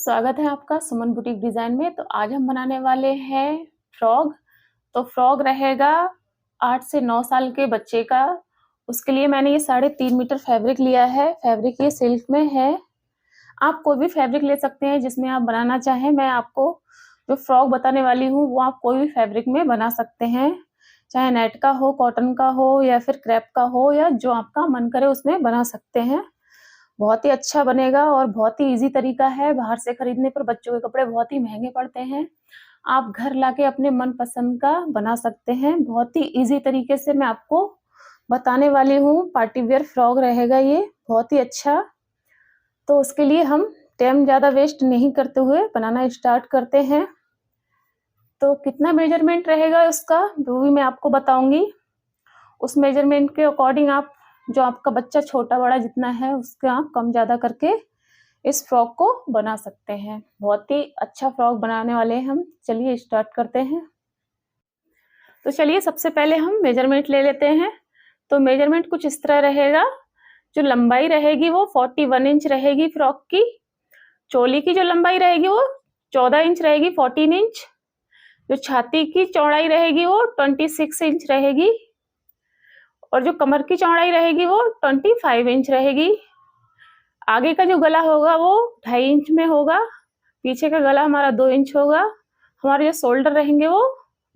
स्वागत है आपका सुमन बुटीक डिज़ाइन में। तो आज हम बनाने वाले हैं फ्रॉक। तो फ्रॉक रहेगा 8 से 9 साल के बच्चे का। उसके लिए मैंने ये 3.5 मीटर फैब्रिक लिया है। फैब्रिक ये सिल्क में है। आप कोई भी फैब्रिक ले सकते हैं जिसमें आप बनाना चाहें। मैं आपको जो फ्रॉक बताने वाली हूँ वो आप कोई भी फैब्रिक में बना सकते हैं, चाहे नेट का हो, कॉटन का हो या फिर क्रेप का हो, या जो आपका मन करे उसमें बना सकते हैं। बहुत ही अच्छा बनेगा और बहुत ही इजी तरीका है। बाहर से खरीदने पर बच्चों के कपड़े बहुत ही महंगे पड़ते हैं। आप घर लाके अपने मन पसंद का बना सकते हैं। बहुत ही इजी तरीके से मैं आपको बताने वाली हूँ। पार्टी वेयर फ्रॉक रहेगा ये, बहुत ही अच्छा। तो उसके लिए हम टाइम ज़्यादा वेस्ट नहीं करते हुए बनाना स्टार्ट करते हैं। तो कितना मेजरमेंट रहेगा उसका वो भी मैं आपको बताऊंगी। उस मेजरमेंट के अकॉर्डिंग आप जो आपका बच्चा छोटा बड़ा जितना है उसका आप कम ज़्यादा करके इस फ्रॉक को बना सकते हैं। बहुत ही अच्छा फ्रॉक बनाने वाले हैं हम। चलिए स्टार्ट करते हैं। तो चलिए सबसे पहले हम मेजरमेंट ले लेते हैं। तो मेजरमेंट कुछ इस तरह रहेगा। जो लंबाई रहेगी वो 41 इंच रहेगी फ्रॉक की। चोली की जो लंबाई रहेगी वो 14 इंच रहेगी, 14 इंच। जो छाती की चौड़ाई रहेगी वो 26 इंच रहेगी और जो कमर की चौड़ाई रहेगी वो 25 इंच रहेगी। आगे का जो गला होगा वो 2.5 इंच में होगा। पीछे का गला हमारा 2 इंच होगा। हमारे जो शोल्डर रहेंगे वो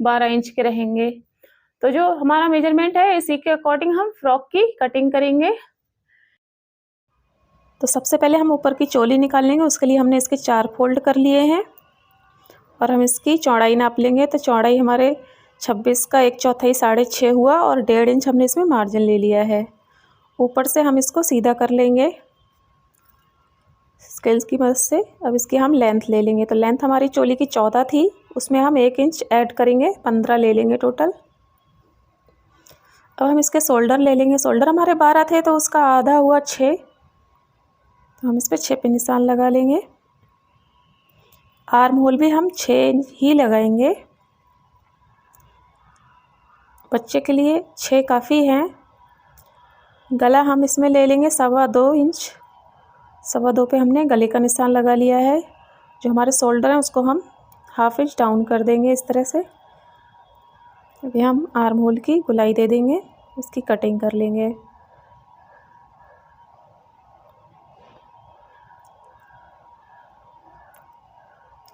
12 इंच के रहेंगे। तो जो हमारा मेजरमेंट है इसी के अकॉर्डिंग हम फ्रॉक की कटिंग करेंगे। तो सबसे पहले हम ऊपर की चोली निकाल लेंगे। उसके लिए हमने इसके 4 फोल्ड कर लिए हैं और हम इसकी चौड़ाई नाप लेंगे। तो चौड़ाई हमारे 26 का 1/4 6.5 हुआ और 1.5 इंच हमने इसमें मार्जिन ले लिया है। ऊपर से हम इसको सीधा कर लेंगे स्केल्स की मदद से। अब इसकी हम लेंथ ले लेंगे। तो लेंथ हमारी चोली की 14 थी, उसमें हम 1 इंच ऐड करेंगे, 15 ले लेंगे टोटल। अब हम इसके शोल्डर ले लेंगे। शोल्डर हमारे 12 थे तो उसका आधा हुआ 6, तो हम इस पर 6 पे निशान लगा लेंगे। आर्म होल भी हम 6 ही लगाएंगे। बच्चे के लिए 6 काफ़ी हैं। गला हम इसमें ले लेंगे 2.25 इंच। 2.25 पे हमने गले का निशान लगा लिया है। जो हमारे शोल्डर हैं उसको हम 1/2 इंच डाउन कर देंगे इस तरह से। अभी हम आर्म होल की गुलाई दे देंगे, इसकी कटिंग कर लेंगे।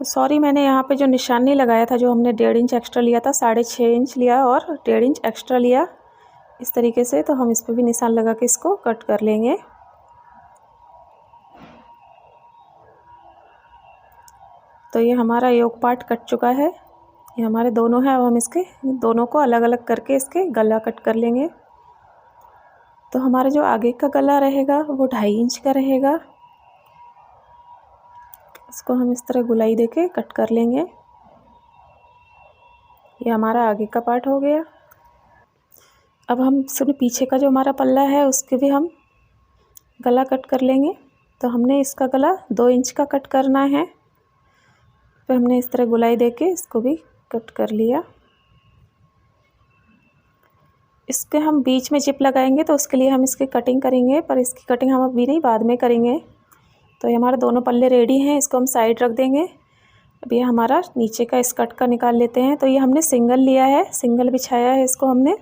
तो सॉरी, मैंने यहाँ पे जो निशान नहीं लगाया था, जो हमने 1.5 इंच एक्स्ट्रा लिया था, 6.5 इंच लिया और 1.5 इंच एक्स्ट्रा लिया इस तरीके से। तो हम इस पर भी निशान लगा के इसको कट कर लेंगे। तो ये हमारा योक पार्ट कट चुका है। ये हमारे दोनों हैं। अब हम इसके दोनों को अलग अलग करके इसके गला कट कर लेंगे। तो हमारा जो आगे का गला रहेगा वो 2.5 इंच का रहेगा। इसको हम इस तरह गुलाई देके कट कर लेंगे। ये हमारा आगे का पार्ट हो गया। अब हम सिर्फ पीछे का जो हमारा पल्ला है उसके भी हम गला कट कर लेंगे। तो हमने इसका गला 2 इंच का कट करना है। तो हमने इस तरह गुलाई देके इसको भी कट कर लिया। इसके हम बीच में जिप लगाएंगे तो उसके लिए हम इसकी कटिंग करेंगे, पर इसकी कटिंग हम अभी नहीं, बाद में करेंगे। तो ये हमारे दोनों पल्ले रेडी हैं, इसको हम साइड रख देंगे। अब ये हमारा नीचे का स्कर्ट का निकाल लेते हैं। तो ये हमने सिंगल लिया है, सिंगल बिछाया है इसको हमने।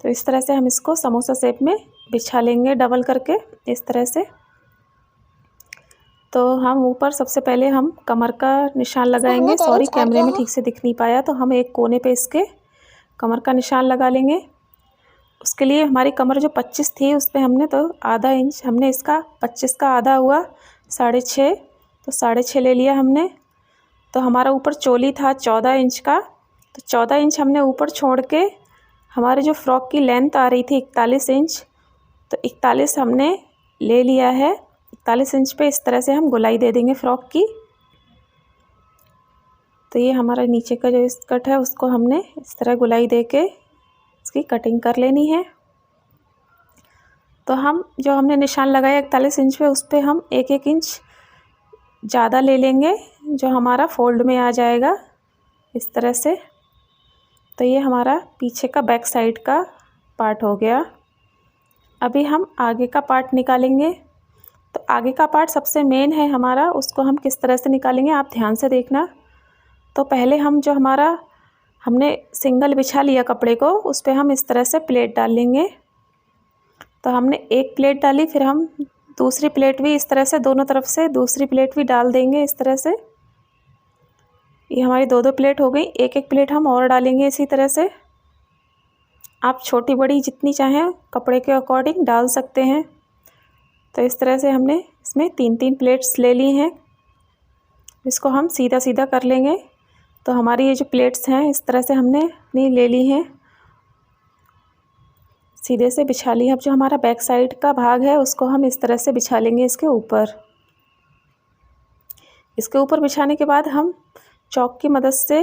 तो इस तरह से हम इसको समोसा शेप में बिछा लेंगे, डबल करके इस तरह से। तो हम ऊपर सबसे पहले हम कमर का निशान लगाएंगे। सॉरी, कैमरे में ठीक से दिख नहीं पाया, तो हम एक कोने पे इसके कमर का निशान लगा लेंगे। उसके लिए हमारी कमर जो 25 थी उस पर हमने तो आधा इंच, हमने इसका 25 का आधा हुआ 6.5, तो 6.5 ले लिया हमने। तो हमारा ऊपर चोली था 14 इंच का, तो 14 इंच हमने ऊपर छोड़ के हमारे जो फ्रॉक की लेंथ आ रही थी 41 इंच, तो 41 हमने ले लिया है। 41 इंच पे इस तरह से हम गुलाई दे देंगे फ्रॉक की। तो ये हमारा नीचे का जो स्कर्ट है उसको हमने इस तरह गुलाई दे के इसकी कटिंग कर लेनी है। तो हम जो हमने निशान लगाया 41 इंच पे, उस पर हम 1-1 इंच ज़्यादा ले लेंगे, जो हमारा फोल्ड में आ जाएगा इस तरह से। तो ये हमारा पीछे का बैक साइड का पार्ट हो गया। अभी हम आगे का पार्ट निकालेंगे। तो आगे का पार्ट सबसे मेन है हमारा, उसको हम किस तरह से निकालेंगे आप ध्यान से देखना। तो पहले हम जो हमारा हमने सिंगल बिछा लिया कपड़े को, उस पर हम इस तरह से प्लेट डाल लेंगे। तो हमने एक प्लेट डाली, फिर हम दूसरी प्लेट भी इस तरह से दोनों तरफ से दूसरी प्लेट भी डाल देंगे इस तरह से। ये हमारी दो दो प्लेट हो गई। एक एक प्लेट हम और डालेंगे इसी तरह से। आप छोटी बड़ी जितनी चाहें कपड़े के अकॉर्डिंग डाल सकते हैं। तो इस तरह से हमने इसमें तीन तीन प्लेट्स ले ली हैं। इसको हम सीधा सीधा कर लेंगे। तो हमारी ये जो प्लेट्स हैं इस तरह से हमने अपनी ले ली हैं, सीधे से बिछा ली। अब जो हमारा बैक साइड का भाग है उसको हम इस तरह से बिछा लेंगे इसके ऊपर। इसके ऊपर बिछाने के बाद हम चॉक की मदद से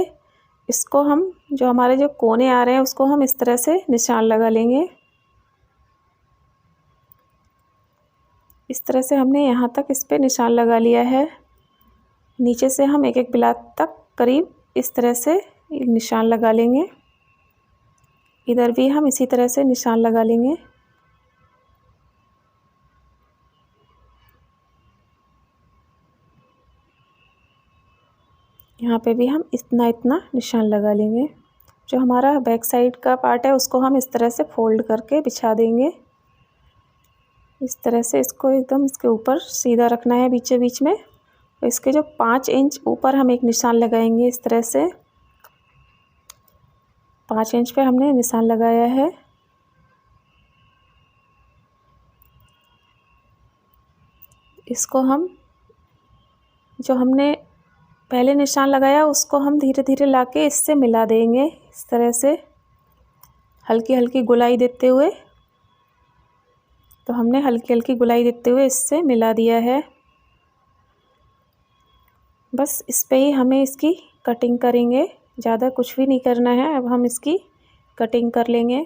इसको हम जो हमारे जो कोने आ रहे हैं उसको हम इस तरह से निशान लगा लेंगे। इस तरह से हमने यहाँ तक इस पे निशान लगा लिया है। नीचे से हम एक एक बिलात तक करीब इस तरह से निशान लगा लेंगे। इधर भी हम इसी तरह से निशान लगा लेंगे। यहाँ पे भी हम इतना इतना निशान लगा लेंगे। जो हमारा बैक साइड का पार्ट है उसको हम इस तरह से फोल्ड करके बिछा देंगे। इस तरह से इसको एकदम इसके ऊपर सीधा रखना है बीचे बीच में। तो इसके जो 5 इंच ऊपर हम एक निशान लगाएंगे इस तरह से। 5 इंच पे हमने निशान लगाया है। इसको हम जो हमने पहले निशान लगाया उसको हम धीरे धीरे लाके इससे मिला देंगे इस तरह से, हल्की हल्की गुलाई देते हुए। तो हमने हल्की हल्की गुलाई देते हुए इससे मिला दिया है। बस इस पे ही हमें इसकी कटिंग करेंगे, ज़्यादा कुछ भी नहीं करना है। अब हम इसकी कटिंग कर लेंगे।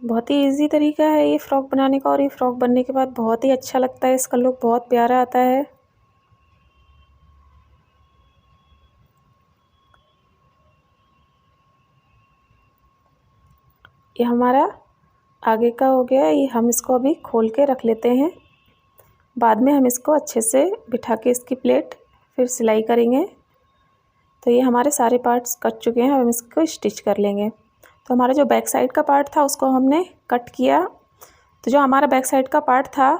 बहुत ही इजी तरीका है ये फ़्रॉक बनाने का, और ये फ़्रॉक बनने के बाद बहुत ही अच्छा लगता है, इसका लुक बहुत प्यारा आता है। ये हमारा आगे का हो गया। ये हम इसको अभी खोल के रख लेते हैं। बाद में हम इसको अच्छे से बिठा के इसकी प्लेट फिर सिलाई करेंगे। तो ये हमारे सारे पार्ट्स कट चुके हैं। अब हम इसको स्टिच कर लेंगे। तो हमारा जो बैक साइड का पार्ट था उसको हमने कट किया। तो जो हमारा बैक साइड का पार्ट था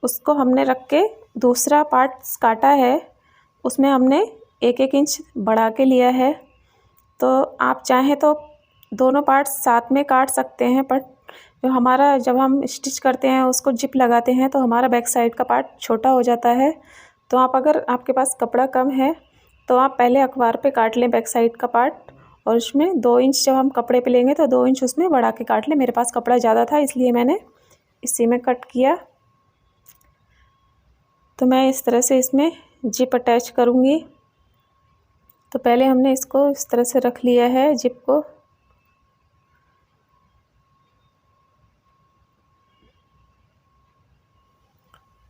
उसको हमने रख के दूसरा पार्ट काटा है, उसमें हमने एक एक इंच बढ़ा के लिया है। तो आप चाहें तो दोनों पार्ट्स साथ में काट सकते हैं, बट जो हमारा जब हम स्टिच करते हैं उसको जिप लगाते हैं तो हमारा बैक साइड का पार्ट छोटा हो जाता है। तो आप अगर आपके पास कपड़ा कम है तो आप पहले अखबार पे काट लें बैक साइड का पार्ट, और उसमें 2 इंच जब हम कपड़े पे लेंगे तो 2 इंच उसमें बढ़ा के काट लें। मेरे पास कपड़ा ज़्यादा था इसलिए मैंने इसी में कट किया। तो मैं इस तरह से इसमें जिप अटैच करूँगी। तो पहले हमने इसको इस तरह से रख लिया है जिप को।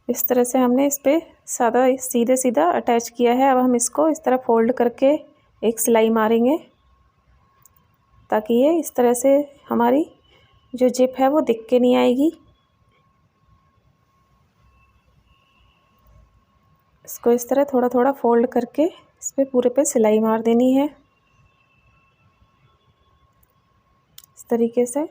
इस तरह से हमने इस पे सादा सीधे सीधा अटैच किया है। अब हम इसको इस तरह फोल्ड करके एक सिलाई मारेंगे ताकि ये इस तरह से हमारी जो जिप है वो दिख के नहीं आएगी। इसको इस तरह थोड़ा थोड़ा फोल्ड करके इस पे पूरे पे सिलाई मार देनी है इस तरीके से।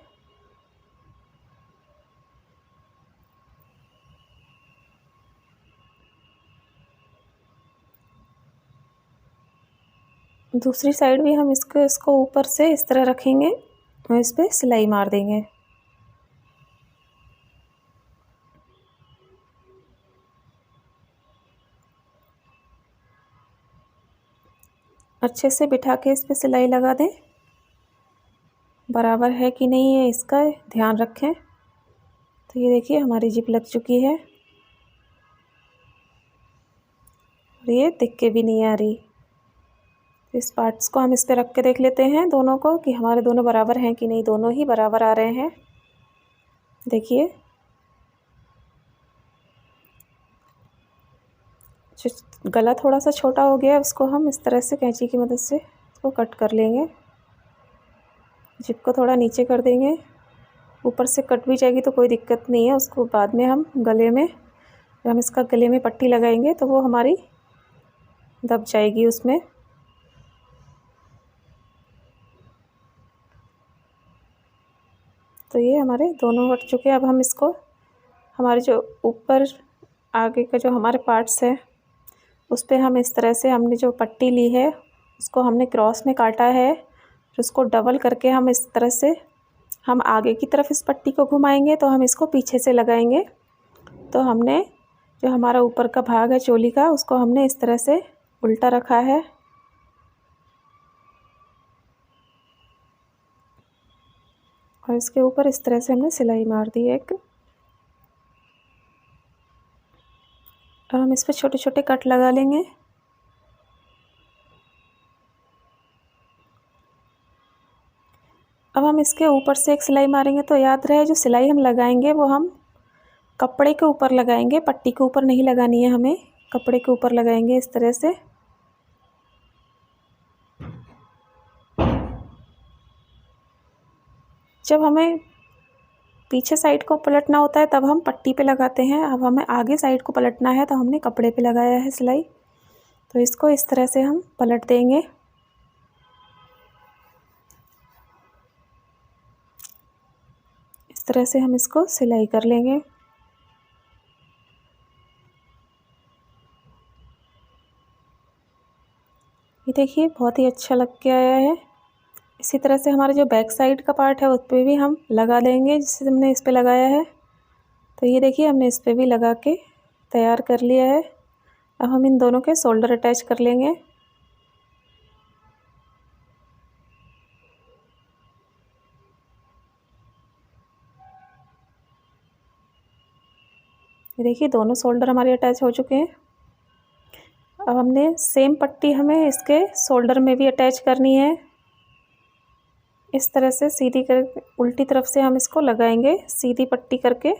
दूसरी साइड भी हम इसको ऊपर से इस तरह रखेंगे और इस पे सिलाई मार देंगे। अच्छे से बिठा के इस पे सिलाई लगा दें, बराबर है कि नहीं है इसका ध्यान रखें। तो ये देखिए हमारी जिप लग चुकी है और ये दिख के भी नहीं आ रही। इस पार्ट्स को हम इस पे रख के देख लेते हैं दोनों को कि हमारे दोनों बराबर हैं कि नहीं। दोनों ही बराबर आ रहे हैं। देखिए जो गला थोड़ा सा छोटा हो गया है उसको हम इस तरह से कैंची की मदद से इसको कट कर लेंगे। जिप को थोड़ा नीचे कर देंगे। ऊपर से कट भी जाएगी तो कोई दिक्कत नहीं है, उसको बाद में हम गले में, जब हम इसका गले में पट्टी लगाएंगे तो वो हमारी दब जाएगी उसमें। तो ये हमारे दोनों कट चुके हैं। अब हम इसको, हमारे जो ऊपर आगे का जो हमारे पार्ट्स है उस पर हम इस तरह से, हमने जो पट्टी ली है उसको हमने क्रॉस में काटा है, फिर उसको डबल करके हम इस तरह से, हम आगे की तरफ इस पट्टी को घुमाएंगे तो हम इसको पीछे से लगाएंगे। तो हमने जो हमारा ऊपर का भाग है चोली का, उसको हमने इस तरह से उल्टा रखा है और इसके ऊपर इस तरह से हमने सिलाई मार दी है एक। और हम इस पर छोटे छोटे कट लगा लेंगे। अब हम इसके ऊपर से एक सिलाई मारेंगे। तो याद रहे, जो सिलाई हम लगाएंगे वो हम कपड़े के ऊपर लगाएंगे, पट्टी के ऊपर नहीं लगानी है हमें, कपड़े के ऊपर लगाएंगे इस तरह से। जब हमें पीछे साइड को पलटना होता है तब हम पट्टी पे लगाते हैं। अब हमें आगे साइड को पलटना है तो हमने कपड़े पे लगाया है सिलाई। तो इसको इस तरह से हम पलट देंगे। इस तरह से हम इसको सिलाई कर लेंगे। ये देखिए बहुत ही अच्छा लग के आया है। इसी तरह से हमारा जो बैक साइड का पार्ट है उस पर भी हम लगा देंगे, जिससे हमने इस पे लगाया है। तो ये देखिए हमने इस पे भी लगा के तैयार कर लिया है। अब हम इन दोनों के शोल्डर अटैच कर लेंगे। ये देखिए दोनों शोल्डर हमारे अटैच हो चुके हैं। अब हमने सेम पट्टी हमें इसके शोल्डर में भी अटैच करनी है। इस तरह से सीधी कर, उल्टी तरफ से हम इसको लगाएंगे सीधी पट्टी करके।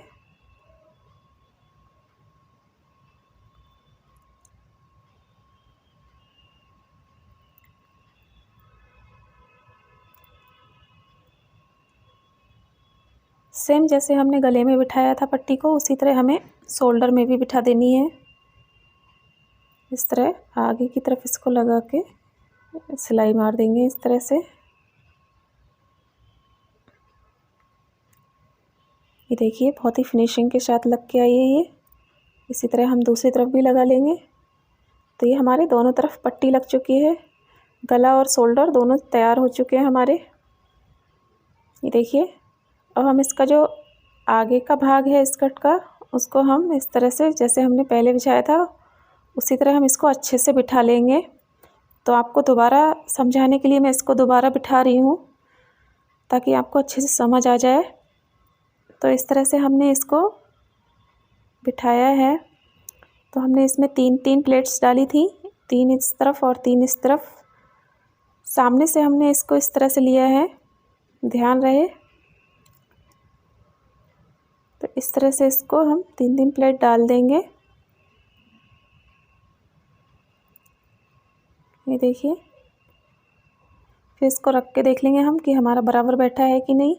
सेम जैसे हमने गले में बिठाया था पट्टी को, उसी तरह हमें शोल्डर में भी बिठा देनी है। इस तरह आगे की तरफ इसको लगा के सिलाई मार देंगे इस तरह से। ये देखिए बहुत ही फिनिशिंग के साथ लग के आई है ये। इसी तरह हम दूसरी तरफ भी लगा लेंगे। तो ये हमारे दोनों तरफ पट्टी लग चुकी है, गला और शोल्डर दोनों तैयार हो चुके हैं हमारे। ये देखिए अब हम इसका जो आगे का भाग है स्कर्ट का, उसको हम इस तरह से, जैसे हमने पहले बिछाया था उसी तरह हम इसको अच्छे से बिठा लेंगे। तो आपको दोबारा समझाने के लिए मैं इसको दोबारा बिठा रही हूँ ताकि आपको अच्छे से समझ आ जाए। तो इस तरह से हमने इसको बिठाया है। तो हमने इसमें 3 प्लेट्स डाली थी, 3 इस तरफ और 3 इस तरफ। सामने से हमने इसको इस तरह से लिया है, ध्यान रहे। तो इस तरह से इसको हम 3 प्लेट डाल देंगे। ये देखिए, फिर इसको रख के देख लेंगे हम कि हमारा बराबर बैठा है कि नहीं।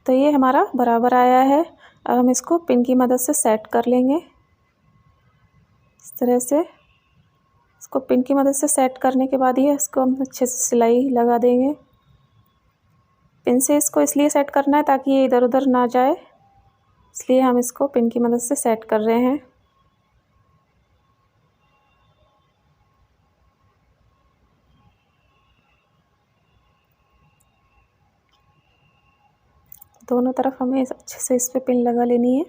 तो ये हमारा बराबर आया है। अब हम इसको पिन की मदद से सेट कर लेंगे इस तरह से। इसको पिन की मदद से सेट करने के बाद ये इसको हम अच्छे से सिलाई लगा देंगे। पिन से इसको इसलिए सेट करना है ताकि ये इधर उधर ना जाए, इसलिए हम इसको पिन की मदद से सेट कर रहे हैं। दोनों तरफ हमें अच्छे से इस पे पिन लगा लेनी है।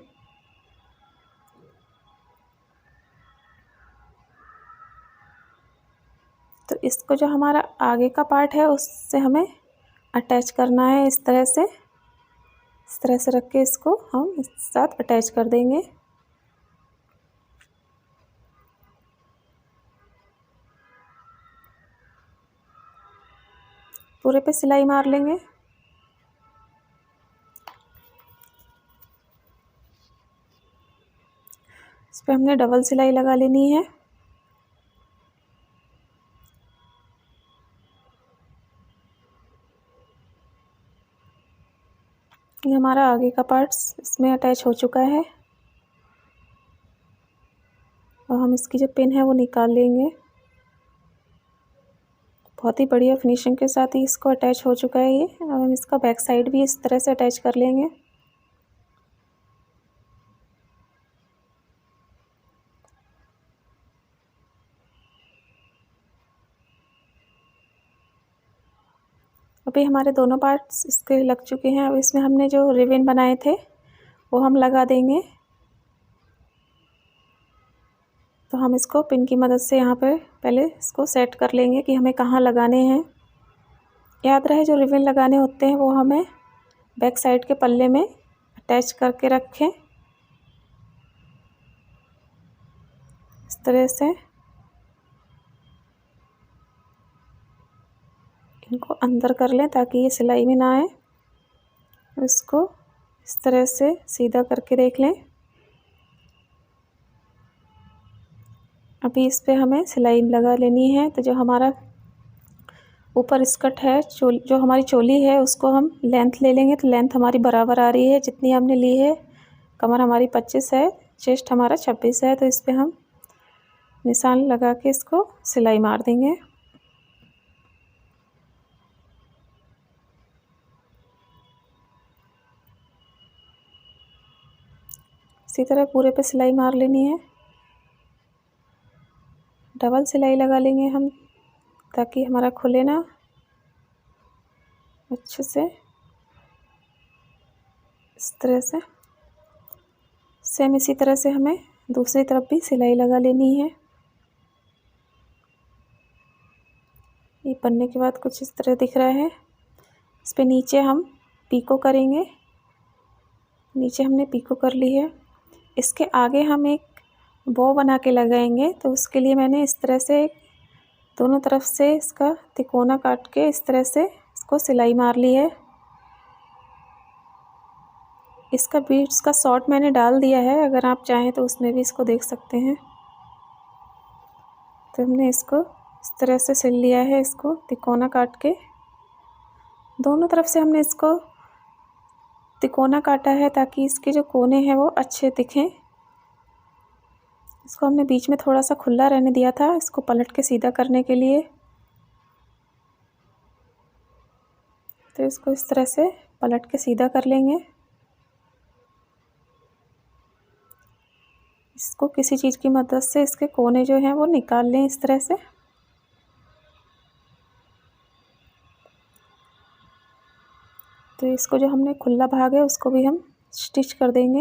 तो इसको जो हमारा आगे का पार्ट है उससे हमें अटैच करना है इस तरह से। इस तरह से रख के इसको हम इस साथ अटैच कर देंगे। पूरे पे सिलाई मार लेंगे। इस पे हमने डबल सिलाई लगा लेनी है। ये हमारा आगे का पार्ट्स इसमें अटैच हो चुका है और हम इसकी जो पिन है वो निकाल लेंगे। बहुत ही बढ़िया फिनिशिंग के साथ ही इसको अटैच हो चुका है ये। अब हम इसका बैक साइड भी इस तरह से अटैच कर लेंगे। अभी हमारे दोनों पार्ट्स इसके लग चुके हैं। अब इसमें हमने जो रिबन बनाए थे वो हम लगा देंगे। तो हम इसको पिन की मदद से यहाँ पे पहले इसको सेट कर लेंगे कि हमें कहाँ लगाने हैं। याद रहे जो रिबन लगाने होते हैं वो हमें बैक साइड के पल्ले में अटैच करके रखें इस तरह से। इनको अंदर कर लें ताकि ये सिलाई में ना आए। इसको इस तरह से सीधा करके देख लें। अभी इस पे हमें सिलाई लगा लेनी है। तो जो हमारा ऊपर स्कर्ट है, जो हमारी चोली है, उसको हम लेंथ ले लेंगे। तो लेंथ हमारी बराबर आ रही है जितनी हमने ली है। कमर हमारी 25 है, चेस्ट हमारा 26 है। तो इस पे हम निशान लगा के इसको सिलाई मार देंगे। इसी तरह पूरे पे सिलाई मार लेनी है। डबल सिलाई लगा लेंगे हम ताकि हमारा खुले ना अच्छे से। इस तरह से सेम इसी तरह से हमें दूसरी तरफ भी सिलाई लगा लेनी है। ये बनने के बाद कुछ इस तरह दिख रहा है। इस पे नीचे हम पीको करेंगे। नीचे हमने पीको कर ली है। इसके आगे हम एक बो बना के लगाएंगे। तो उसके लिए मैंने इस तरह से दोनों तरफ से इसका तिकोना काट के इस तरह से इसको सिलाई मार ली है। इसका बीड्स का शॉर्ट मैंने डाल दिया है, अगर आप चाहें तो उसमें भी इसको देख सकते हैं। तो हमने इसको इस तरह से सिल लिया है। इसको तिकोना काट के दोनों तरफ से हमने इसको तिकोना काटा है ताकि इसके जो कोने हैं वो अच्छे दिखें। इसको हमने बीच में थोड़ा सा खुला रहने दिया था इसको पलट के सीधा करने के लिए। तो इसको इस तरह से पलट के सीधा कर लेंगे। इसको किसी चीज़ की मदद से इसके कोने जो हैं वो निकाल लें इस तरह से। तो इसको जो हमने खुला भाग है उसको भी हम स्टिच कर देंगे।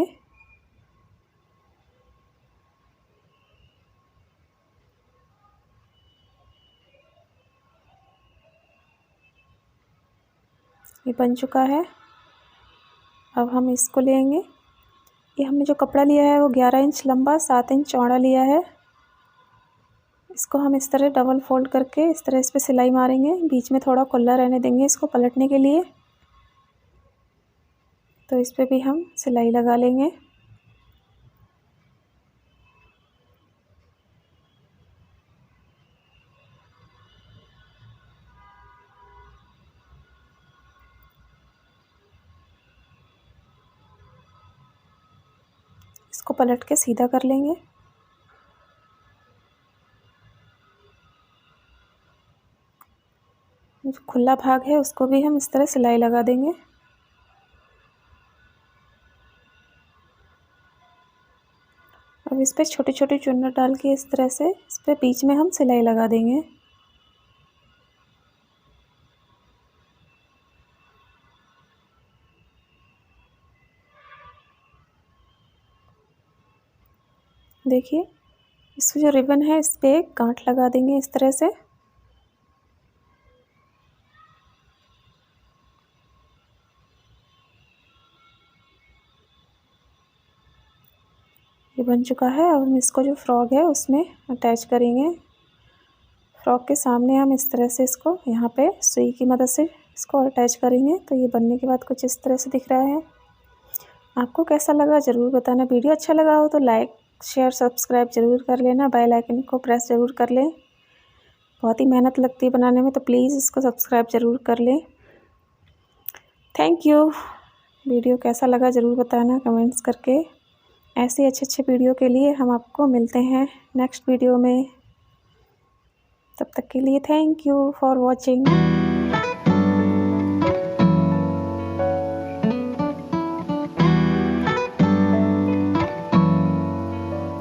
ये बन चुका है। अब हम इसको लेंगे। ये हमने जो कपड़ा लिया है वो 11 इंच लंबा 7 इंच चौड़ा लिया है। इसको हम इस तरह डबल फोल्ड करके इस तरह इस पर सिलाई मारेंगे। बीच में थोड़ा खुला रहने देंगे इसको पलटने के लिए। तो इस पे भी हम सिलाई लगा लेंगे। इसको पलट के सीधा कर लेंगे। जो खुला भाग है उसको भी हम इस तरह सिलाई लगा देंगे। अब इस पे छोटी छोटी चुन्नट डाल के इस तरह से इस पे बीच में हम सिलाई लगा देंगे। देखिए इसको जो रिबन है इस पे एक गांठ लगा देंगे इस तरह से। ये बन चुका है। अब हम इसको जो फ्रॉक है उसमें अटैच करेंगे। फ्रॉक के सामने हम इस तरह से इसको यहाँ पे सुई की मदद से इसको अटैच करेंगे। तो ये बनने के बाद कुछ इस तरह से दिख रहा है। आपको कैसा लगा ज़रूर बताना। वीडियो अच्छा लगा हो तो लाइक शेयर सब्सक्राइब ज़रूर कर लेना। बेल आइकन को प्रेस ज़रूर कर लें। बहुत ही मेहनत लगती है बनाने में, तो प्लीज़ इसको सब्सक्राइब ज़रूर कर लें। Thank you. वीडियो कैसा लगा ज़रूर बताना कमेंट्स करके। ऐसे अच्छे वीडियो के लिए हम आपको मिलते हैं नेक्स्ट वीडियो में। तब तक के लिए थैंक यू फॉर वॉचिंग।